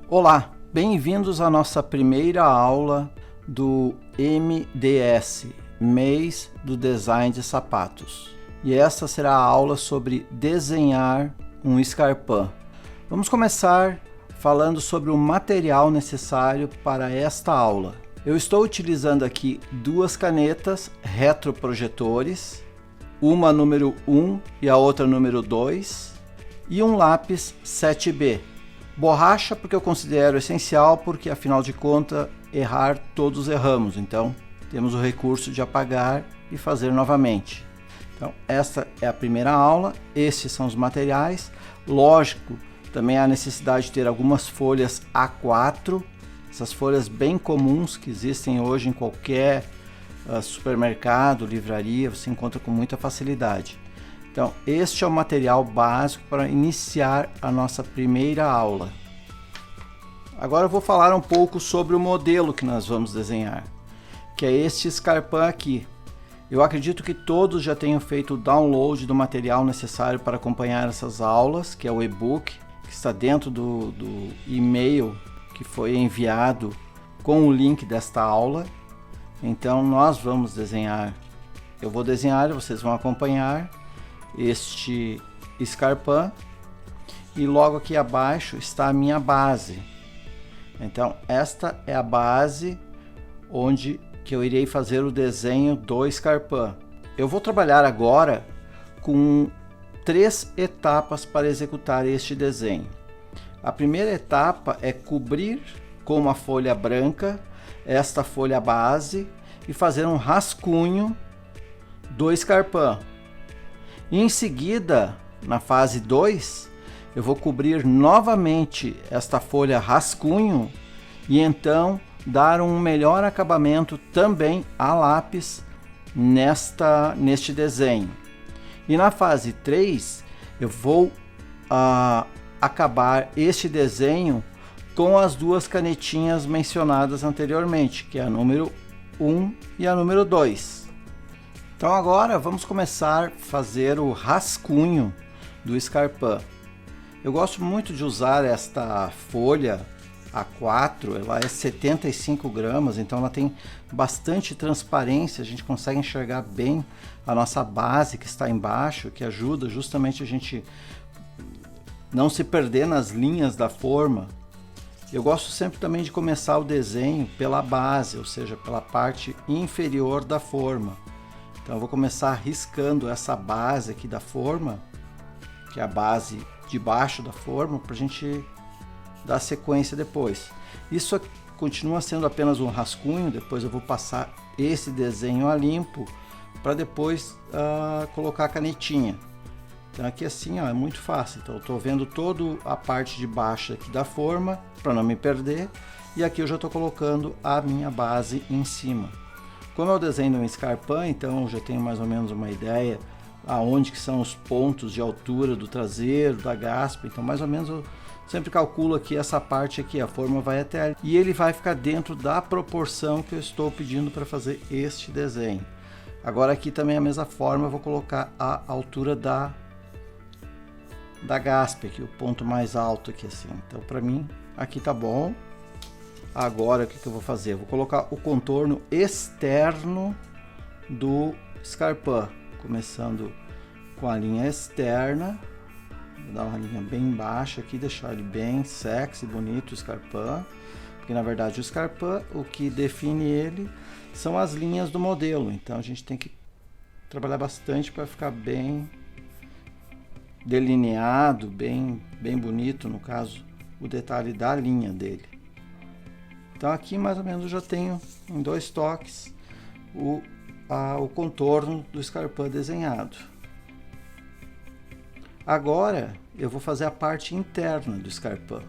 Olá, bem-vindos à nossa primeira aula do MDS, Mês do Design de Sapatos. E esta será a aula sobre desenhar um escarpin. Vamos começar falando sobre o material necessário para esta aula. Eu estou utilizando aqui duas canetas retroprojetores, uma número 1 e a outra número 2, e um lápis 7B. Borracha porque eu considero essencial, porque afinal de contas errar todos erramos, então temos o recurso de apagar e fazer novamente. Então esta é a primeira aula, estes são os materiais. Lógico, também há necessidade de ter algumas folhas A4, essas folhas bem comuns que existem hoje em qualquer supermercado, livraria, você encontra com muita facilidade. Então, este é o material básico para iniciar a nossa primeira aula. Agora eu vou falar um pouco sobre o modelo que nós vamos desenhar, que é este escarpin aqui. Eu acredito que todos já tenham feito o download do material necessário para acompanhar essas aulas, que é o e-book, que está dentro do e-mail que foi enviado com o link desta aula. Então, nós vamos desenhar, eu vou desenhar, vocês vão acompanhar este escarpin, e logo aqui abaixo está a minha base. Então esta é a base onde que eu irei fazer o desenho do escarpin. Eu vou trabalhar agora com 3 etapas para executar este desenho. A primeira etapa é cobrir com uma folha branca esta folha base e fazer um rascunho do escarpin. E em seguida, na fase 2, eu vou cobrir novamente esta folha rascunho e então dar um melhor acabamento também a lápis neste desenho. E na fase 3, eu vou acabar este desenho com as duas canetinhas mencionadas anteriormente, que é a número 1 e a número 2. Então agora vamos começar a fazer o rascunho do escarpin. Eu gosto muito de usar esta folha A4, ela é 75 gramas, então ela tem bastante transparência, a gente consegue enxergar bem a nossa base que está embaixo, que ajuda justamente a gente não se perder nas linhas da forma. Eu gosto sempre também de começar o desenho pela base, ou seja, pela parte inferior da forma. Então eu vou começar riscando essa base aqui da forma, que é a base de baixo da forma, para a gente dar sequência depois. Isso continua sendo apenas um rascunho, depois eu vou passar esse desenho a limpo, para depois colocar a canetinha. Então aqui assim ó, é muito fácil, então eu estou vendo toda a parte de baixo aqui da forma, para não me perder, e aqui eu já estou colocando a minha base em cima. Como eu desenho um escarpin, então eu já tenho mais ou menos uma ideia aonde que são os pontos de altura do traseiro, da gaspa, então mais ou menos eu sempre calculo aqui essa parte aqui, a forma vai até ali, e ele vai ficar dentro da proporção que eu estou pedindo para fazer este desenho. Agora aqui também a mesma forma, eu vou colocar a altura da gaspa aqui, o ponto mais alto aqui assim, então para mim aqui tá bom. Agora o que eu vou fazer? Eu vou colocar o contorno externo do escarpin, começando com a linha externa. Vou dar uma linha bem baixa aqui, deixar ele bem sexy, bonito o escarpin, porque na verdade o escarpin, o que define ele são as linhas do modelo, então a gente tem que trabalhar bastante para ficar bem delineado, bem bonito, no caso o detalhe da linha dele. Então aqui mais ou menos eu já tenho em 2 toques o contorno do escarpin desenhado. Agora eu vou fazer a parte interna do escarpin.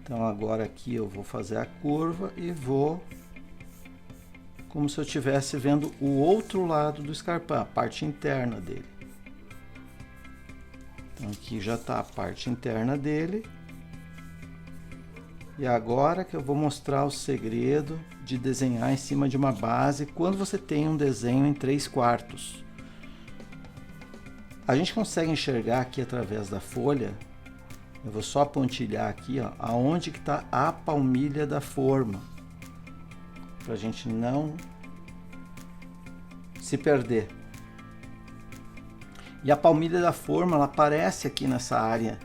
Então agora aqui eu vou fazer a curva e vou como se eu estivesse vendo o outro lado do escarpin, a parte interna dele. Então aqui já está a parte interna dele. E agora que eu vou mostrar o segredo de desenhar em cima de uma base quando você tem um desenho em 3/4. A gente consegue enxergar aqui através da folha Eu vou só pontilhar aqui, ó, aonde que está a palmilha da forma, para a gente não se perder. E a palmilha da forma, ela aparece aqui nessa área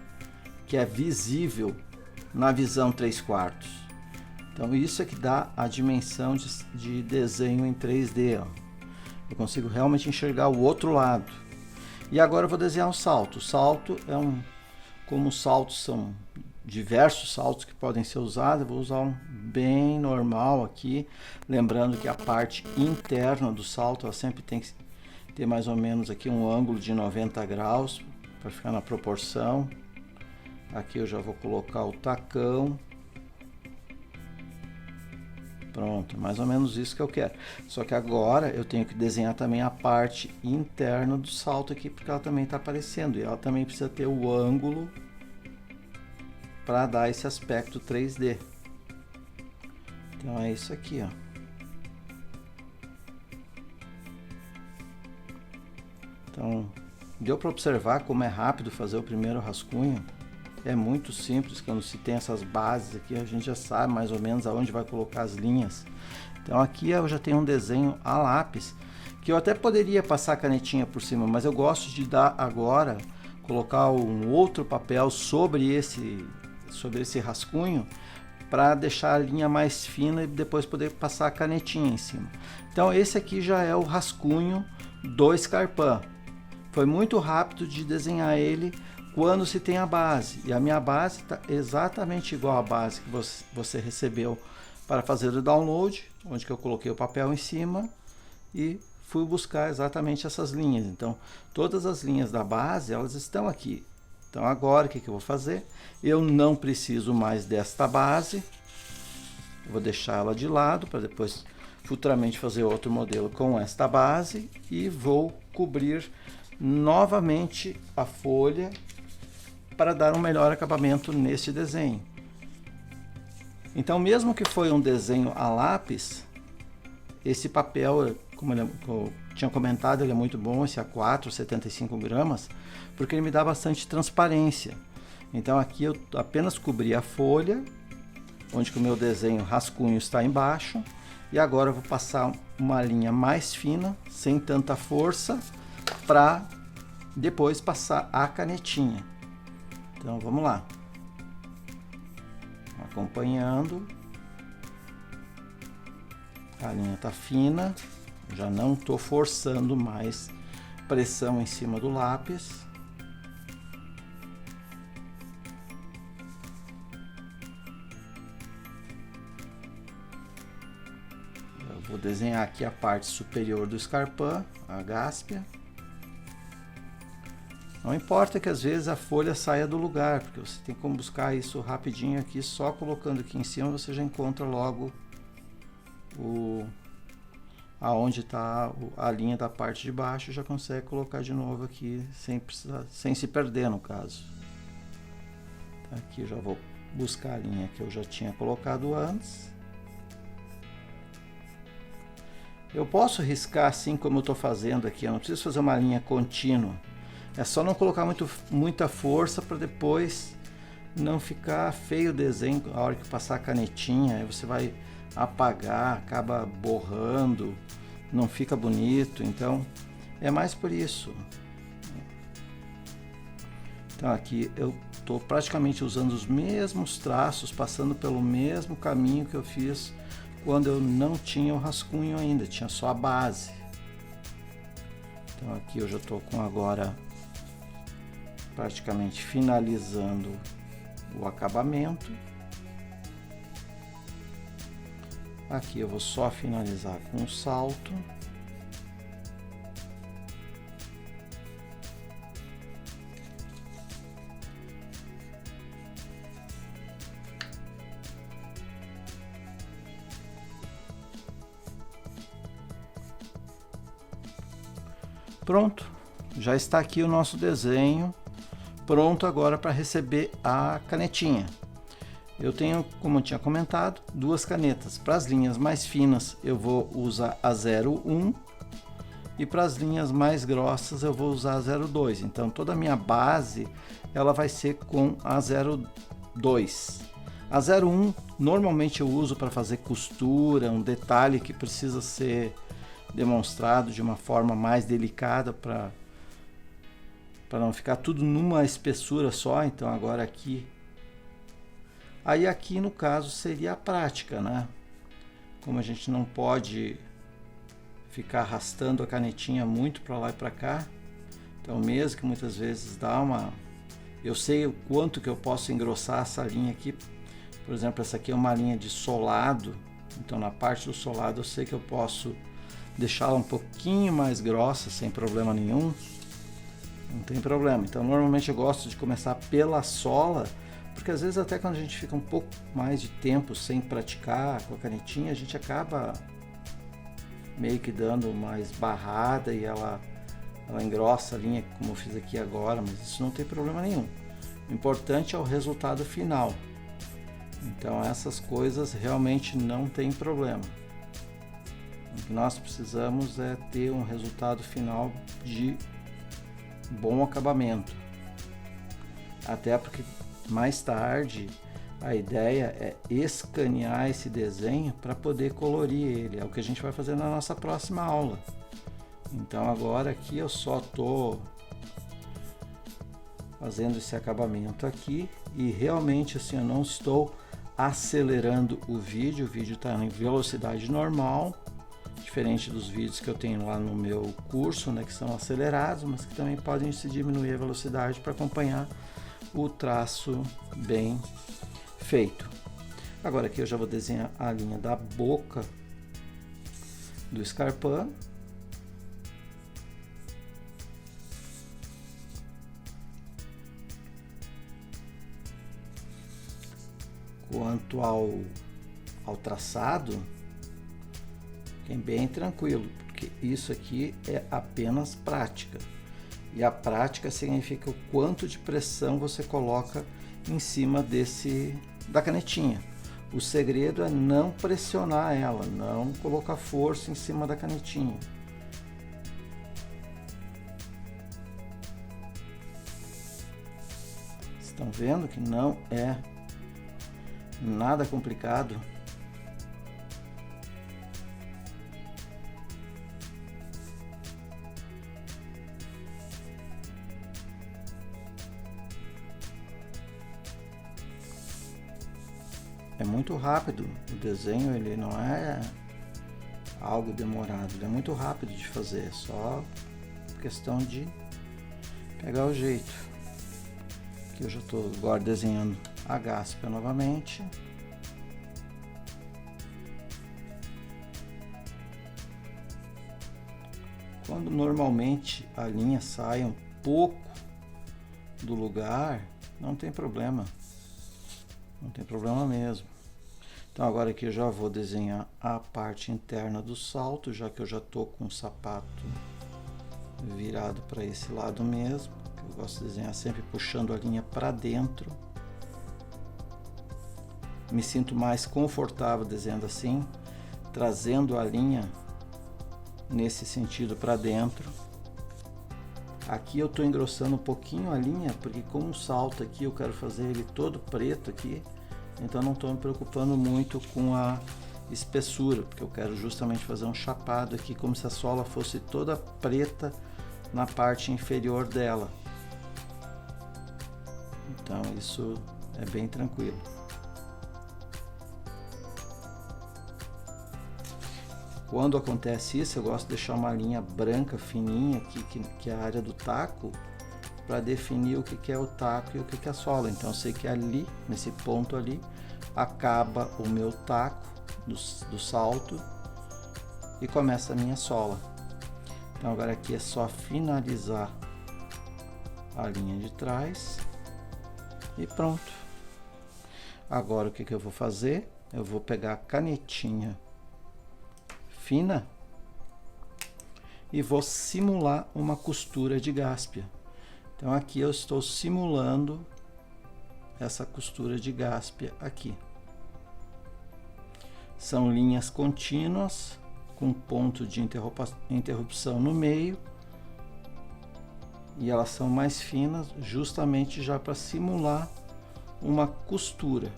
que é visível na visão 3/4. Então isso é que dá a dimensão de desenho em 3D, ó. Eu consigo realmente enxergar o outro lado. E agora eu vou desenhar um salto. O salto é como os saltos são diversos saltos que podem ser usados, eu vou usar um bem normal aqui, lembrando que a parte interna do salto ela sempre tem que ter mais ou menos aqui um ângulo de 90 graus para ficar na proporção. Aqui eu já vou colocar o tacão. Pronto, mais ou menos isso que eu quero. Só que agora eu tenho que desenhar também a parte interna do salto aqui, porque ela também está aparecendo. E ela também precisa ter o ângulo para dar esse aspecto 3D. Então é isso aqui, ó. Então, deu para observar como é rápido fazer o primeiro rascunho. É muito simples, quando se tem essas bases aqui, a gente já sabe mais ou menos aonde vai colocar as linhas. Então aqui eu já tenho um desenho a lápis, que eu até poderia passar a canetinha por cima, mas eu gosto de dar agora, colocar um outro papel sobre esse rascunho, para deixar a linha mais fina e depois poder passar a canetinha em cima. Então esse aqui já é o rascunho do Scarpin. Foi muito rápido de desenhar ele quando se tem a base, e a minha base está exatamente igual à base que você recebeu para fazer o download, onde que eu coloquei o papel em cima e fui buscar exatamente essas linhas. Então todas as linhas da base elas estão aqui. Então agora o que eu vou fazer? Eu não preciso mais desta base, eu vou deixar ela de lado para depois futuramente fazer outro modelo com esta base, e vou cobrir novamente a folha para dar um melhor acabamento neste desenho. Então, mesmo que foi um desenho a lápis, esse papel, como eu tinha comentado, ele é muito bom, esse A4, 75 gramas, porque ele me dá bastante transparência. Então aqui eu apenas cobri a folha, onde que o meu desenho rascunho está embaixo, e agora eu vou passar uma linha mais fina, sem tanta força, para depois passar a canetinha. Então vamos lá, acompanhando, a linha tá fina, já não estou forçando mais pressão em cima do lápis. Eu vou desenhar aqui a parte superior do Scarpin, a Gaspia. Não importa que às vezes a folha saia do lugar, porque você tem como buscar isso rapidinho aqui, só colocando aqui em cima você já encontra logo aonde está a linha da parte de baixo, já consegue colocar de novo aqui sem se perder no caso. Aqui eu já vou buscar a linha que eu já tinha colocado antes. Eu posso riscar assim como eu estou fazendo aqui, eu não preciso fazer uma linha contínua. É só não colocar muita força para depois não ficar feio o desenho. A hora que passar a canetinha, aí você vai apagar, acaba borrando, não fica bonito. Então é mais por isso. Então aqui eu estou praticamente usando os mesmos traços, passando pelo mesmo caminho que eu fiz quando eu não tinha o rascunho ainda, tinha só a base. Então aqui eu já estou com agora praticamente finalizando o acabamento. Aqui eu vou só finalizar com o salto. Pronto, já está aqui o nosso desenho pronto agora para receber a canetinha. Eu tenho, como eu tinha comentado, duas canetas. Para as linhas mais finas eu vou usar a 01 e para as linhas mais grossas eu vou usar a 02. Então toda a minha base ela vai ser com a 02. A 01 normalmente eu uso para fazer costura, um detalhe que precisa ser demonstrado de uma forma mais delicada para não ficar tudo numa espessura só. Então agora aqui, aí aqui no caso seria a prática, né? Como a gente não pode ficar arrastando a canetinha muito para lá e para cá, então mesmo que muitas vezes dá uma, eu sei o quanto que eu posso engrossar essa linha aqui. Por exemplo, essa aqui é uma linha de solado, então na parte do solado eu sei que eu posso deixá-la um pouquinho mais grossa sem problema nenhum, não tem problema. Então normalmente eu gosto de começar pela sola, porque às vezes até quando a gente fica um pouco mais de tempo sem praticar com a canetinha, a gente acaba meio que dando mais barrada e ela engrossa a linha, como eu fiz aqui agora, mas isso não tem problema nenhum. O importante é o resultado final. Então essas coisas realmente não tem problema. O que nós precisamos é ter um resultado final de bom acabamento. Até porque mais tarde a ideia é escanear esse desenho para poder colorir ele. É o que a gente vai fazer na nossa próxima aula. Então agora aqui eu só estou fazendo esse acabamento aqui e realmente assim eu não estou acelerando o vídeo está em velocidade normal, diferente dos vídeos que eu tenho lá no meu curso, né, que são acelerados, mas que também podem se diminuir a velocidade para acompanhar o traço bem feito. Agora aqui eu já vou desenhar a linha da boca do Scarpin. Quanto ao traçado, fiquem bem tranquilo, porque isso aqui é apenas prática. E a prática significa o quanto de pressão você coloca em cima da canetinha. O segredo é não pressionar ela, não colocar força em cima da canetinha. Estão vendo que não é nada complicado. É muito rápido o desenho, ele não é algo demorado, ele é muito rápido de fazer, só questão de pegar o jeito. Aqui eu já estou agora desenhando a Gaspia novamente. Quando normalmente a linha sai um pouco do lugar, não tem problema. Não tem problema mesmo. Então agora aqui eu já vou desenhar a parte interna do salto, já que eu já estou com o sapato virado para esse lado mesmo. Eu gosto de desenhar sempre puxando a linha para dentro. Me sinto mais confortável desenhando assim, trazendo a linha nesse sentido para dentro. Aqui eu estou engrossando um pouquinho a linha, porque com o salto aqui eu quero fazer ele todo preto aqui, então não estou me preocupando muito com a espessura, porque eu quero justamente fazer um chapado aqui, como se a sola fosse toda preta na parte inferior dela. Então isso é bem tranquilo. Quando acontece isso, eu gosto de deixar uma linha branca fininha aqui, que é a área do taco, para definir o que é o taco e o que é a sola. Então eu sei que ali, nesse ponto ali, acaba o meu taco do salto e começa a minha sola. Então agora aqui é só finalizar a linha de trás e pronto. Agora o que eu vou fazer? Eu vou pegar a canetinha fina e vou simular uma costura de Gaspia. Então aqui eu estou simulando essa costura de Gaspia aqui. São linhas contínuas com ponto de interrupção no meio. e elas são mais finas justamente já para simular uma costura.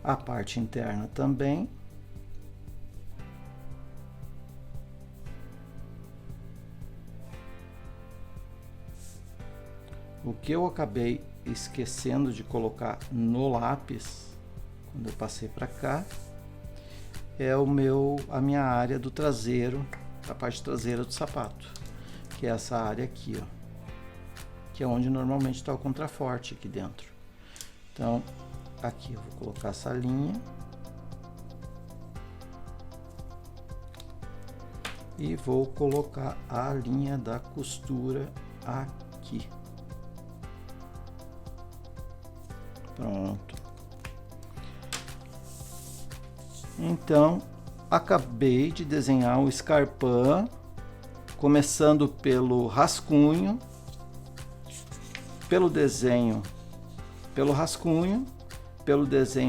A parte interna também. O que eu acabei esquecendo de colocar no lápis, quando eu passei para cá, é a minha área do traseiro, a parte traseira do sapato, que é essa área aqui, ó, que é onde normalmente está o contraforte aqui dentro. Então, aqui eu vou colocar essa linha e vou colocar a linha da costura aqui. Pronto. Então, acabei de desenhar o escarpão, começando pelo rascunho, pelo desenho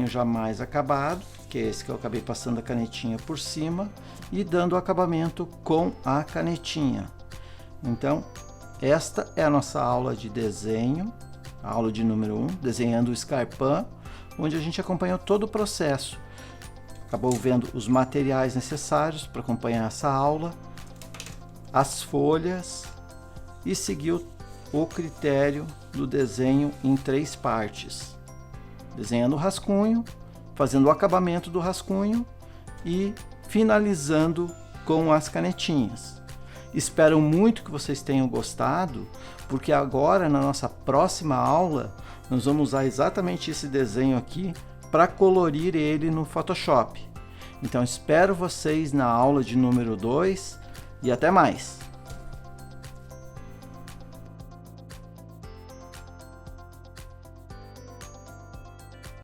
já mais acabado, que é esse que eu acabei passando a canetinha por cima, e dando o acabamento com a canetinha. Então, esta é a nossa aula de desenho, a aula de número 1, desenhando o escarpão, onde a gente acompanhou todo o processo. Acabou vendo os materiais necessários para acompanhar essa aula, as folhas, e seguiu o critério do desenho em 3 partes. Desenhando o rascunho, fazendo o acabamento do rascunho e finalizando com as canetinhas. Espero muito que vocês tenham gostado, porque agora na nossa próxima aula nós vamos usar exatamente esse desenho aqui para colorir ele no Photoshop. Então espero vocês na aula de número 2 e até mais!